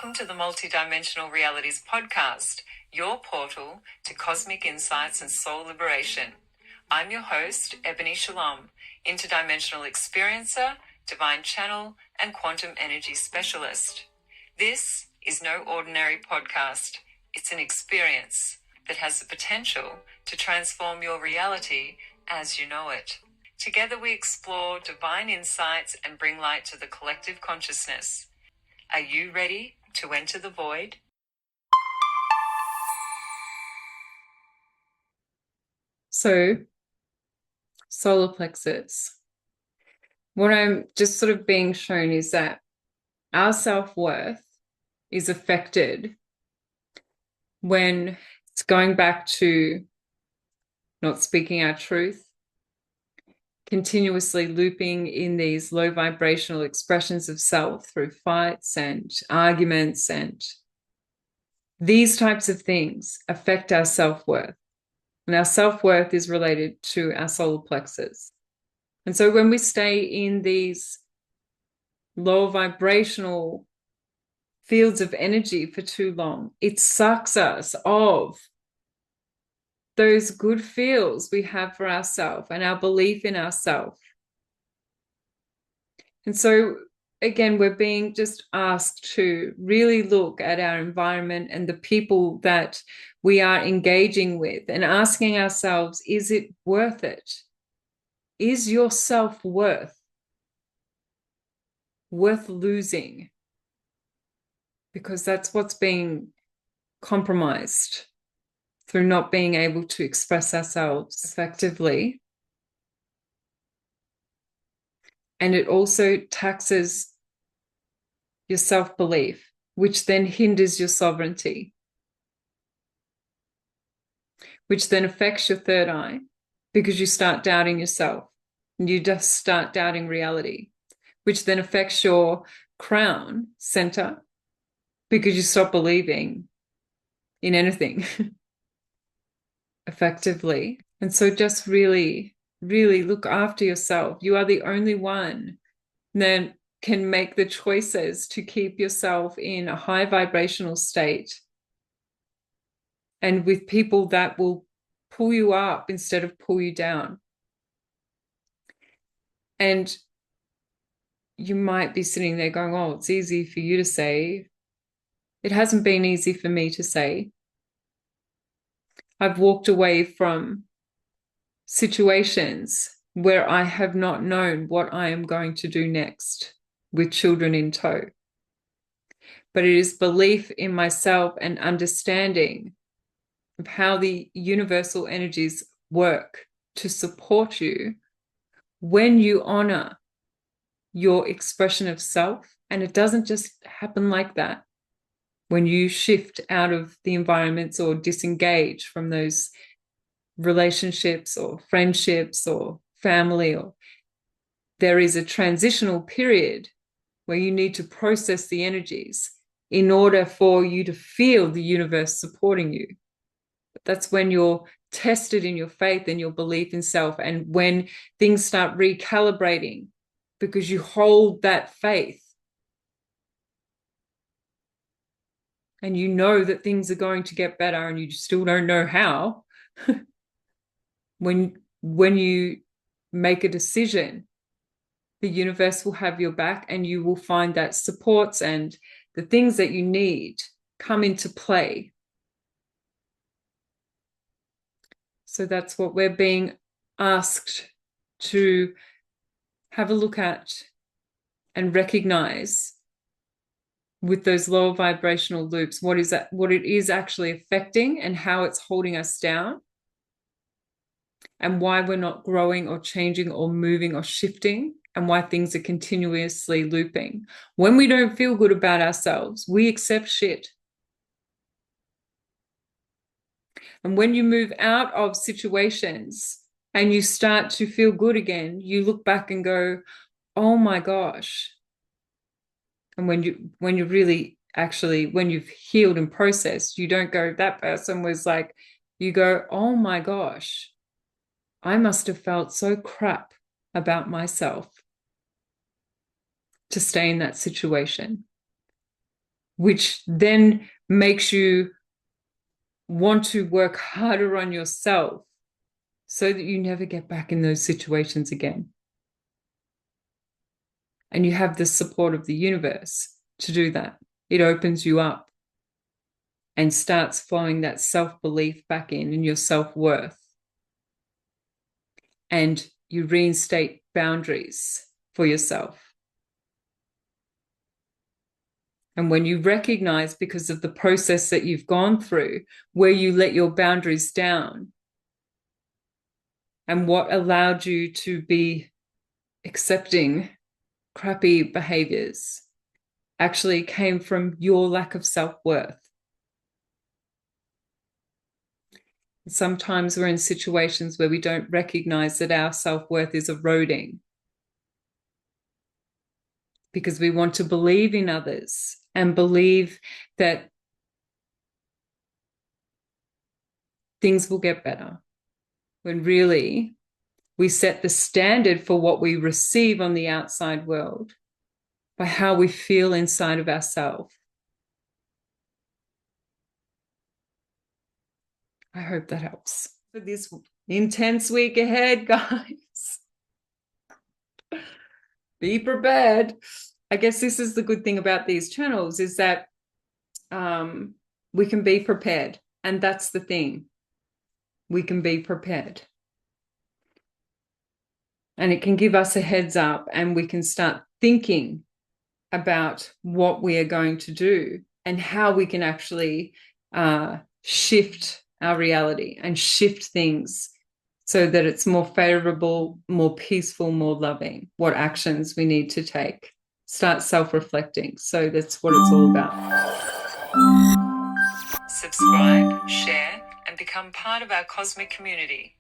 Welcome to the Multidimensional Realities podcast, your portal to cosmic insights and soul liberation. I'm your host, Ebony Shalom, interdimensional experiencer, divine channel, and quantum energy specialist. This is no ordinary podcast. It's an experience that has the potential to transform your reality as you know it. Together we explore divine insights and bring light to the collective consciousness. Are you ready to enter the void? So, solar plexus. What I'm just sort of being shown is that our self-worth is affected when it's going back to not speaking our truth, continuously looping in these low vibrational expressions of self through fights and arguments, and these types of things affect our self-worth. And our self-worth is related to our solar plexus. And so when we stay in these low vibrational fields of energy for too long, it sucks us of those good feels we have for ourselves and our belief in ourselves. And so, again, we're being just asked to really look at our environment and the people that we are engaging with and asking ourselves, is it worth it? Is your self-worth worth losing? Because that's what's being compromised through not being able to express ourselves effectively. And it also taxes your self-belief, which then hinders your sovereignty, which then affects your third eye because you start doubting yourself and you just start doubting reality, which then affects your crown center because you stop believing in anything effectively. And so just really look after yourself. You are the only one that can make the choices to keep yourself in a high vibrational state and with people that will pull you up instead of pull you down. And you might be sitting there going, oh, it's easy for you to say. It hasn't been easy for me to say. I've walked away from situations where I have not known what I am going to do next with children in tow. But it is belief in myself and understanding of how the universal energies work to support you when you honor your expression of self. And it doesn't just happen like that. When you shift out of the environments or disengage from those relationships or friendships or family, or there is a transitional period where you need to process the energies in order for you to feel the universe supporting you. But that's when you're tested in your faith and your belief in self, and when things start recalibrating because you hold that faith and you know that things are going to get better and you still don't know how. When you make a decision, the universe will have your back and you will find that supports and the things that you need come into play. So that's what we're being asked to have a look at and recognize with those lower vibrational loops, what it is actually affecting and how it's holding us down, and why we're not growing or changing or moving or shifting, and why things are continuously looping. When we don't feel good about ourselves, we accept shit. And when you move out of situations and you start to feel good again, you look back and go, oh my gosh. And when you really actually, when you've healed and processed, you don't go, that person was like, you go, oh my gosh, I must have felt so crap about myself to stay in that situation. which then makes you want to work harder on yourself so that you never get back in those situations again. And you have the support of the universe to do that. It opens you up and starts flowing that self-belief back in and your self-worth. And you reinstate boundaries for yourself. And when you recognize, because of the process that you've gone through, where you let your boundaries down and what allowed you to be accepting crappy behaviors actually came from your lack of self-worth. Sometimes we're in situations where we don't recognize that our self-worth is eroding because we want to believe in others and believe that things will get better, when really we set the standard for what we receive on the outside world by how we feel inside of ourselves. I hope that helps for this intense week ahead, guys. Be prepared. I guess this is the good thing about these channels, is that we can be prepared. And that's the thing. We can be prepared. And it can give us a heads up, and we can start thinking about what we are going to do and how we can actually shift our reality and shift things so that it's more favorable, more peaceful, more loving, what actions we need to take. Start self-reflecting. So that's what it's all about. Subscribe, share, and become part of our cosmic community.